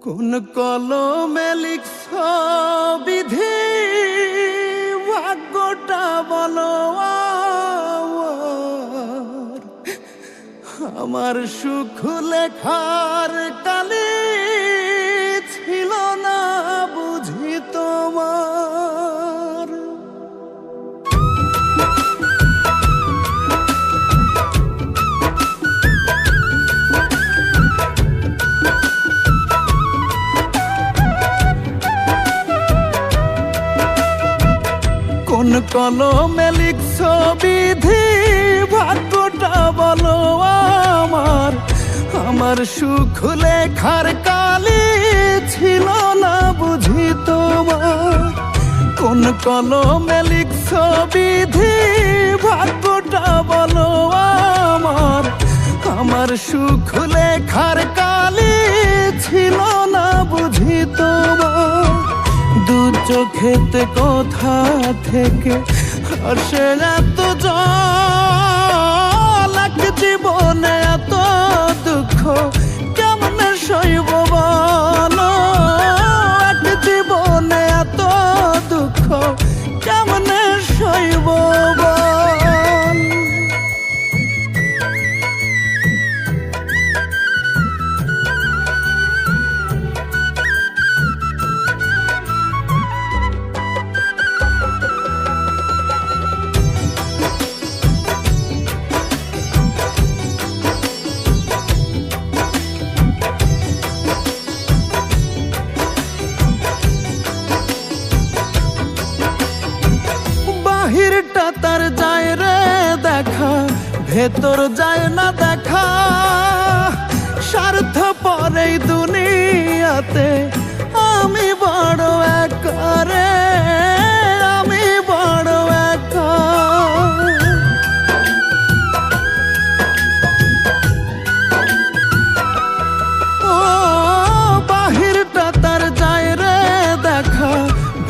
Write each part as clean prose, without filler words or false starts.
কোন কলমে লিখছ বিধি, ভাগ্যটা বলো আমার সুখ লেখার কালে ছিল না বুঝি তোমার। কোন কলমে লিখছ বিধি, ভাগ্যটা বলো আমার সুখ লেখার কালে ছিল না বুঝি তোমার। কোন কলমে লিখছ বিধি, ভাগ্যটা বলো আমার সুখ লেখার কালে ছিল না বুঝি তোমার। দু চোখেতে কোথা থেকে আসে এত জল, এক জীবনে এত দুঃখ কেমনে সইব বলো, এক জীবনে এত দুঃখ কেমনে সইব বল। বাহিরটা তার যায় রে দেখা, ভেতর যায় না দেখা। স্বার্থপর এই দুনিয়াতে আমি বড় একা রে, আমি বড় একা। ও বাহিরটা তার যায় রে দেখা,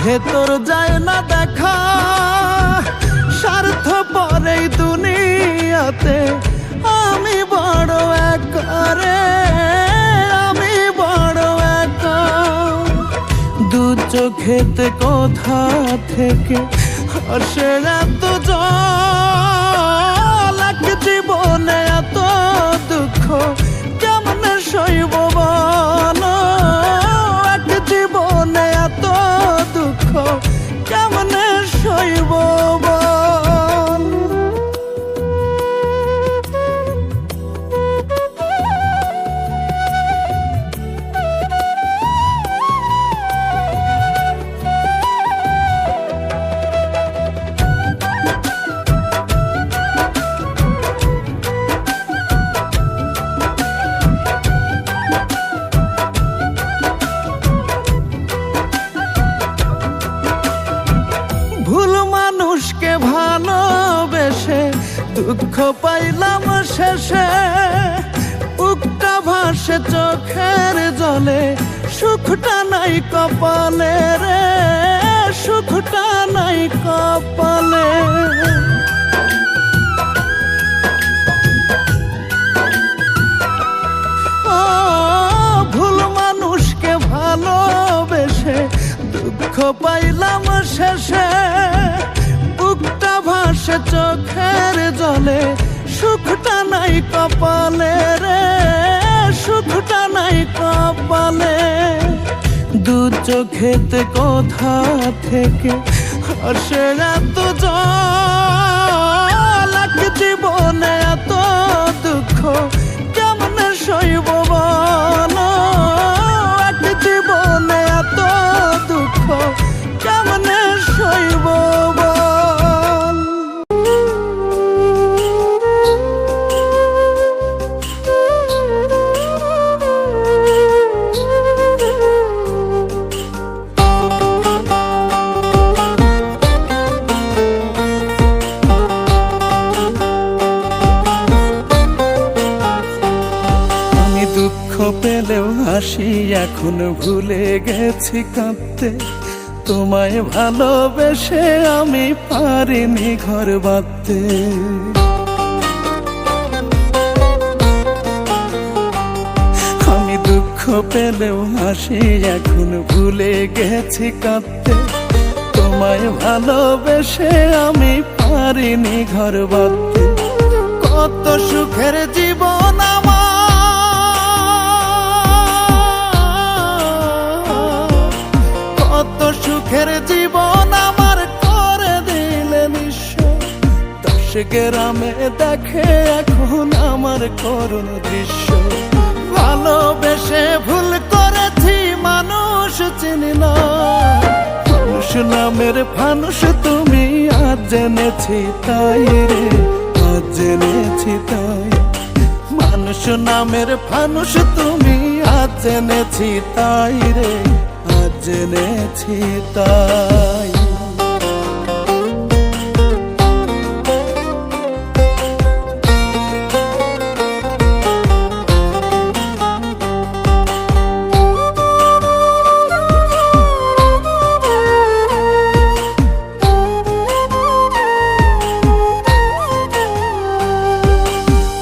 ভেতর যায় না দেখা। স্বার্থপর এই দুনিয়াতে আমি বড় একা রে, আমি বড় একা। দু চোখেতে কোথা থেকে আসে এত জল, এক জীবনে এত দুঃখ কেমনে সইব বলো, এক জীবনে এত দুঃখ কেমনে সইব বল। ভুল মানুষকে ভালোবেসে দুঃখ পাইলাম শেষে। বুকটা ভাসে চোখের জলে, সুখটা নাই কপালে রে, সুখটা নাই কপালে। ও ভুল মানুষকে ভালোবেসে দুঃখ পাইলাম শেষে। বুকটা ভাসে চোখের জলে, সুখটা নাই কপালে রে, সুখটা নাই কপালে। দু চোখেতে কোথা থেকে আসে এত জল, এক জীবনে এত দুঃখ কেমনে সইব বলো, এক জীবনে এত দুঃখ কেমনে সইব বল। পেলেও হাসি এখন ভুলে গেছি কাঁদতে, তোমায় ভালোবেসে আমি পারিনি ঘর বাঁধতে। আমি দুঃখ পেলেও হাসি, এখন ভুলে গেছি কাঁদতে। তোমায় ভালোবেসে আমি পারিনি ঘর বাঁধতে। কত সুখের জীবন আমার, কত সুখের জীবন আমার করে দিলে নিঃস্ব। দশ গ্রামে দেখে এখন আমার করুণ দৃশ্য। ভালোবেসে ভুল করেছি, মানুষ চিনি না। মানুষ নামের ফানুষ তুমি, আজ জেনেছি তাই রে, আজ জেনেছি তাই। মানুষ নামের ফানুষ তুমি, আজ জেনেছি তাই রে, আজ জেনেছি তাই।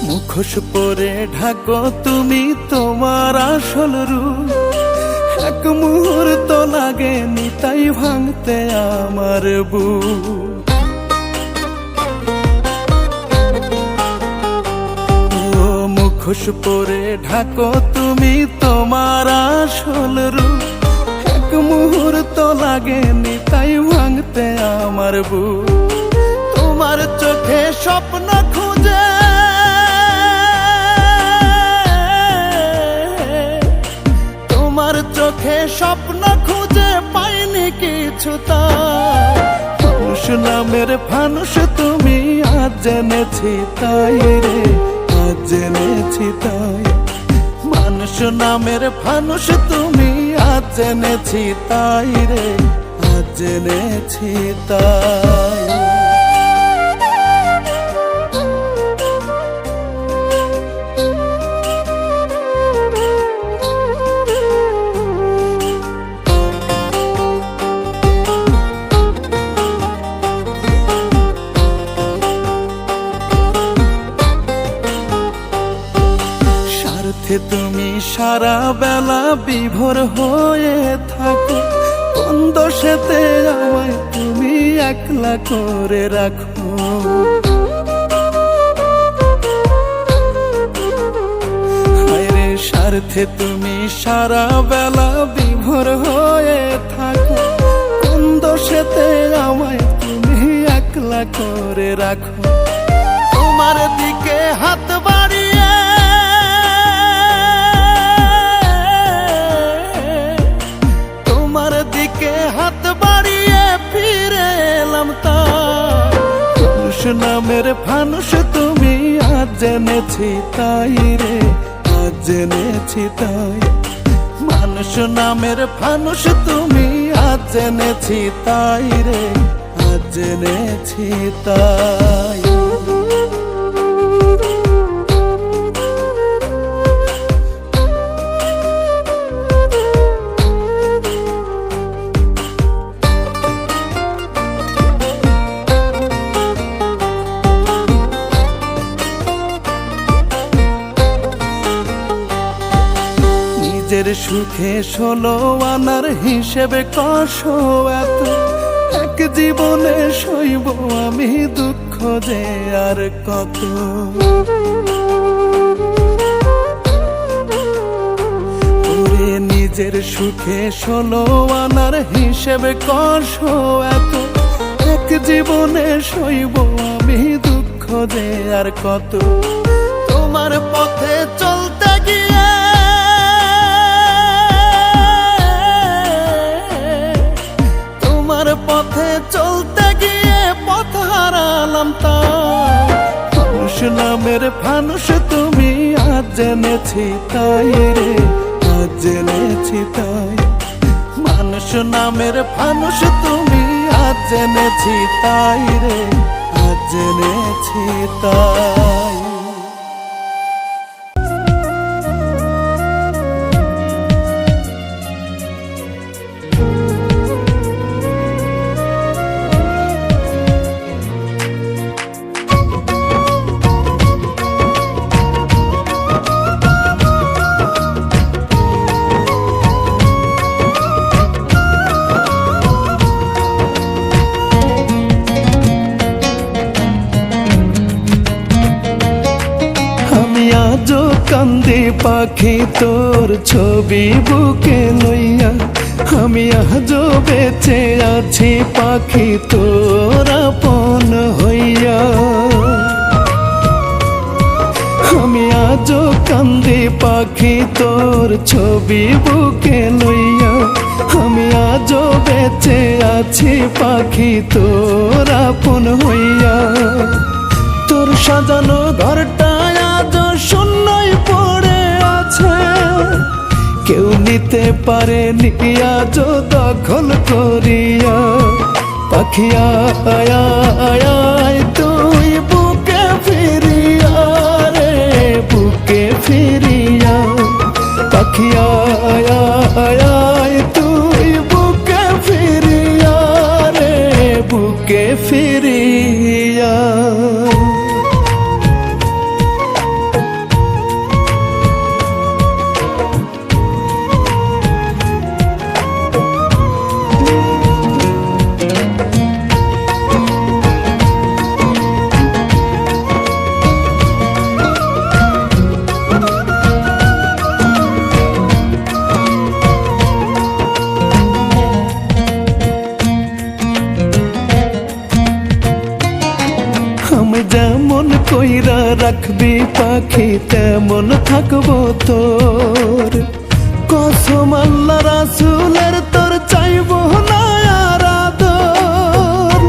মুখোশ পরে ঢাকো তুমি তোমার আসল রূপ। এক মুহূর্ত লাগেনি তাই ভাঙতে আমার বুক। ও মুখোশ পরে ঢাকো তুমি তোমার আসল রূপ। এক মুহূর্ত লাগেনি তাই ভাঙতে আমার বুক। তোমার চোখে স্বপ্ন খুঁজে, তোমার চোখে স্বপ্ন খুঁজে পাইনি কিছু তাই। মানুষ নামের ফানুষ তুমি, আজ জেনেছি তাই রে, আজ জেনেছি তাই। মানুষ নামের ফানুষ তুমি, আজ জেনেছি তাই রে, আজ জেনেছি তাই। তুমি সারা বেলা বিভোর হয়ে থাকো, কোন দোষেতে আমায় তুমি একলা করে রাখো। হায়রে স্বার্থে তুমি সারা বেলা বিভোর হয়ে থাকো, কোন দোষেতে আমায় তুমি একলা করে রাখো। তোমার দিকে হাত বাড়িয়ে, তোমার দিকে হাত বাড়িয়ে ফিরে এলাম তাই। মানুষ নামের ফানুষ তুমি, আজ জেনেছি তাই রে, আজ জেনেছি তাই। মানুষ নামের ফানুষ তুমি, আজ জেনেছি তাই রে, আজ জেনেছি তাই। নিজের সুখে 16 আনার হিসেবে কষো এত। এক জীবনে সইব আমি দুঃখ যে আর কত। ওরে নিজের সুখে 16 আনার হিসেবে কষো এত। এক জীবনে সইব আমি দুঃখ যে আর কত। তোমার পথে চলতে গিয়ে, পথে চলতে গিয়ে পথ হারালাম তাই। মানুষ নামের ফানুষ তুমি, আজ জেনেছি তাই রে, আজ জেনেছি তাই। মানুষ নামের ফানুষ তুমি, আজ জেনেছি তাই রে, আজ জেনেছি তাই। কান্দি পাখি তোর ছবি বুকে লইয়া, আমি আজও বেঁচে আছি পাখি তোর আপন হইয়া। আমি আজও কান্দি পাখি তোর ছবি বুকে লইয়া, আমি আজও বেঁচে আছি পাখি তোর আপন হইয়া। তোর সাজানো ঘরটা আজ শূন্যই পড়ে আছে, কেউ নিতে পারেনি আজ দখল করিয়া। পাখি আয় আয় আয় তুই বুকে ফিরিয়া রে, বুকে ফিরিয়া। পাখি আয় আয় আয় তুই বুকে ফিরিয়া রে, বুকে ফিরিয়া। আমি যেমন কইরা রাখবি পাখি তেমন থাকবো তোর, কসম আল্লাহ রাসূলের তোর চাইবো না আর আদর।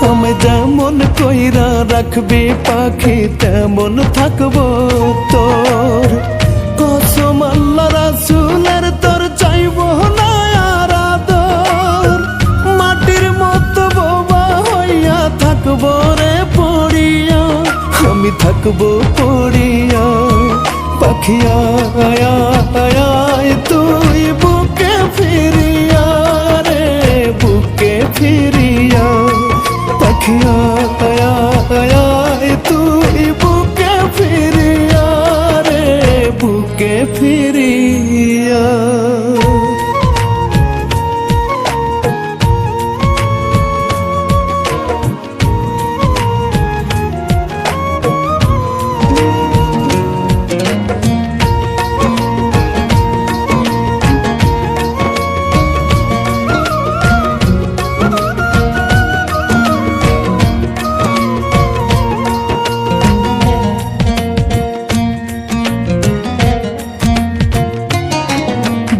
আমি যেমন কইরা রাখবি পাখি তেমন থাকবো তোর, কসম আল্লাহ রাসূলের তোর চাইবো না আর আদর। মাটির মতো বোবা হইয়া থাকবো রে পড়িয়া, আমি থাকবো পড়িয়া। পাখি আয় আয় আয় তুই বুকে ফিরিয়া রে, বুকে ফিরিয়া। পাখি আয় আয় আয় তুই বুকে ফিরিয়া রে, বুকে ফিরিয়া।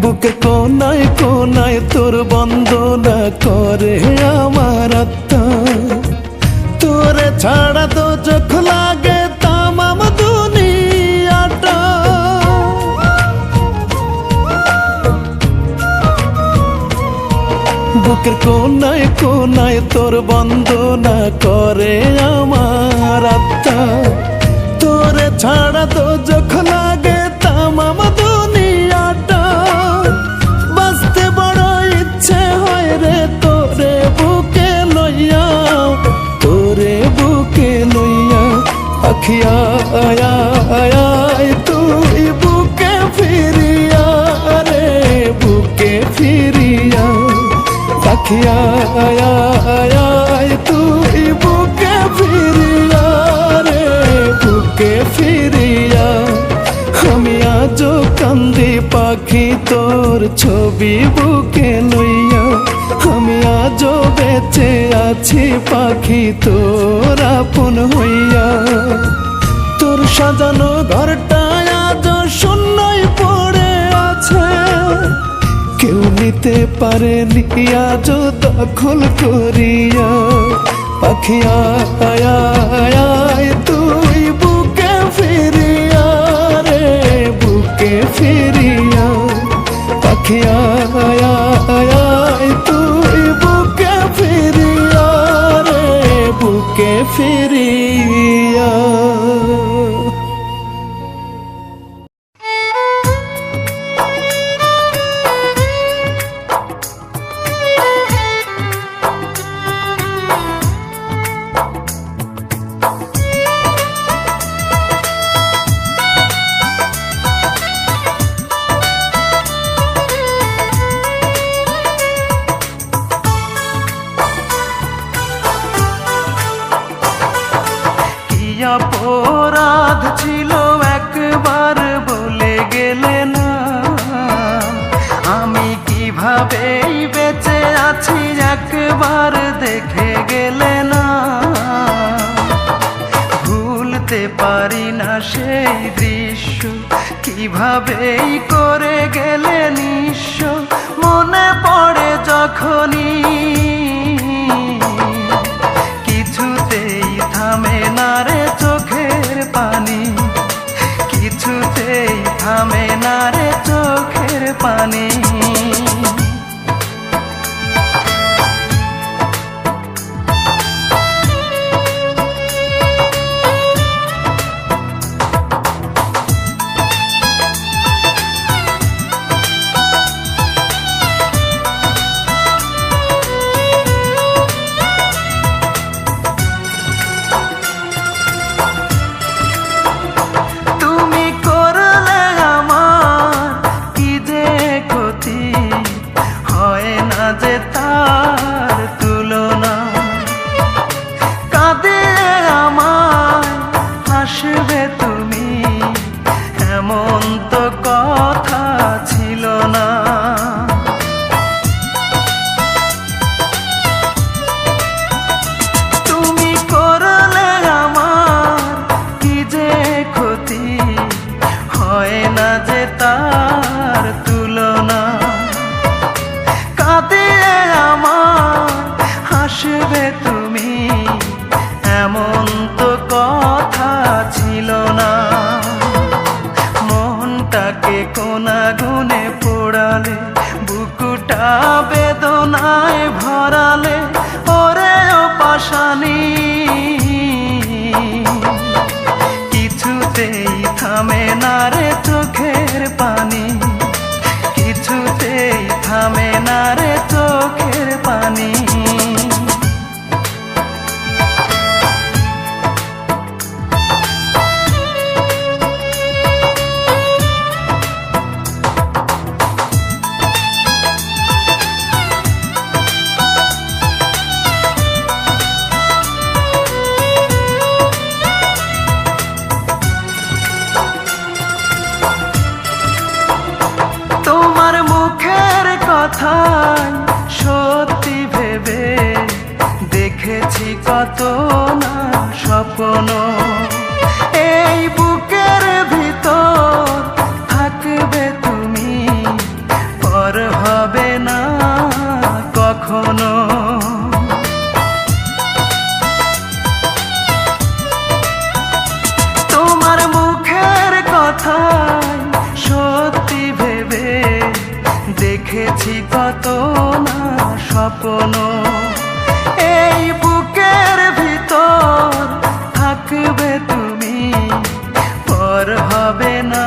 বুকে কোনায় কোনায় তোর বন্দনা করে আমার আত্মা, তোরে ছাড়া তো চোখ লাগে তামাম দুনিয়াটা। বুকের কোনায় কোনায় তোর বন্দনা করে আমার আত্মা, তোরে ছাড়া তো চোখ লাগে তামাম দুনিয়াটা। বাঁচতে বড় ইচ্ছে হয় রে তোরে বুকে লইয়া, তোরে বুকে লইয়া। পাখি আয় আয় আয় তুই বুকে ফিরিয়া রে, বুকে ফিরিয়া। পাখি আয় আয় আয় তুই বুকে ফিরিয়া রে, বুকে ফিরিয়া। আমি আজও কান্দি পাখি তোর ছবি বুকে লইয়া, আমি আজও বেঁচে আছি পাখি তোর আপন হইয়া। তোর সাজানো ঘরটা আজ শূন্যই পড়ে আছে, কেউ নিতে পারেনি আজ দখল করিয়া। পাখি আয় আয় আয় তুই বুকে ফিরিয়া রে, বুকে ফিরিয়া। পাখি আয় আয় আয় তুই বুকে ফিরিয়া রে, বুকে ফিরিয়া। অপরাধ ছিল একবার বলে গেলে না, আমি কিভাবেই বেঁচে আছি একবার দেখে গেলে না। ভুলতে পারি না সেই দৃশ্য, কিভাবেই করে গেলে নিঃস্ব। মনে পড়ে যখনই কিছুতেই থামে না রে চোখের পানি, কিছুতেই থামে না রে চোখের পানি। যে তার তুলনা, কাঁদিয়ে আমায় হাসবে তুমি, এমন তো কথা ছিল না। তুমি করলে আমার কি যে ক্ষতি, হয় না যে তার তুলনা। কাঁদিয়ে আমার হাসবে তুমি, এমন তো কথা ছিল না। মনটাকে কোনা গুনে পোড়ালে, বুকুটা বেদনায় ভরালে, ওরে ও পাশানি। কিছুতেই থামে না রে চোখের পানি, কিছুতেই থামে না রে চোখের পানি। তোমার মুখের কথাই সত্যি ভেবে দেখেছি কত না স্বপ্ন। এই বুকের ভিতর থাকবে তুমি, পর হবে না কখনো। তোমার মুখের কথাই সত্যি ভেবে দেখেছি কত না স্বপ্ন। এই বুকের ভিতর থাকবে তুমি, পর হবে না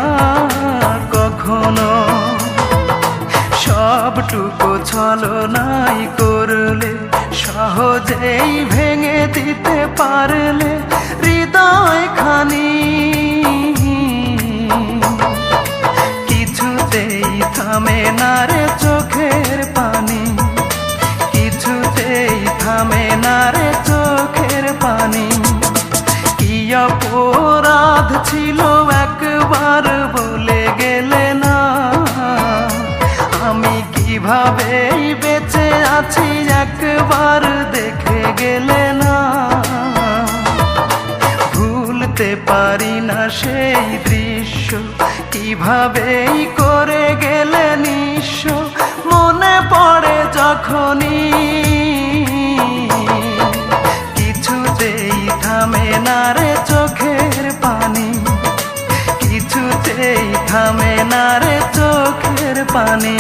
কখনো। সবটুকু ছলনাই করলে, সহজেই ভেঙে দিতে পারলে হৃদয় খানি। কিছুতেই থামে না রে চোখের পানি, কিছুতেই থামে না রে চোখের পানি। কি অপরাধ ছিল একবার বলে গেলে না, আমি কিভাবেই বেঁচে আছি একবার দেখে গেলে না। ভুলতে পারি না সেই দৃশ্য, কিভাবেই করে গেলে নিঃস্ব। মনে পড়ে যখনই কিছুতেই থামে না রে চোখের পানি, কিছুতেই থামে না রে চোখের পানি।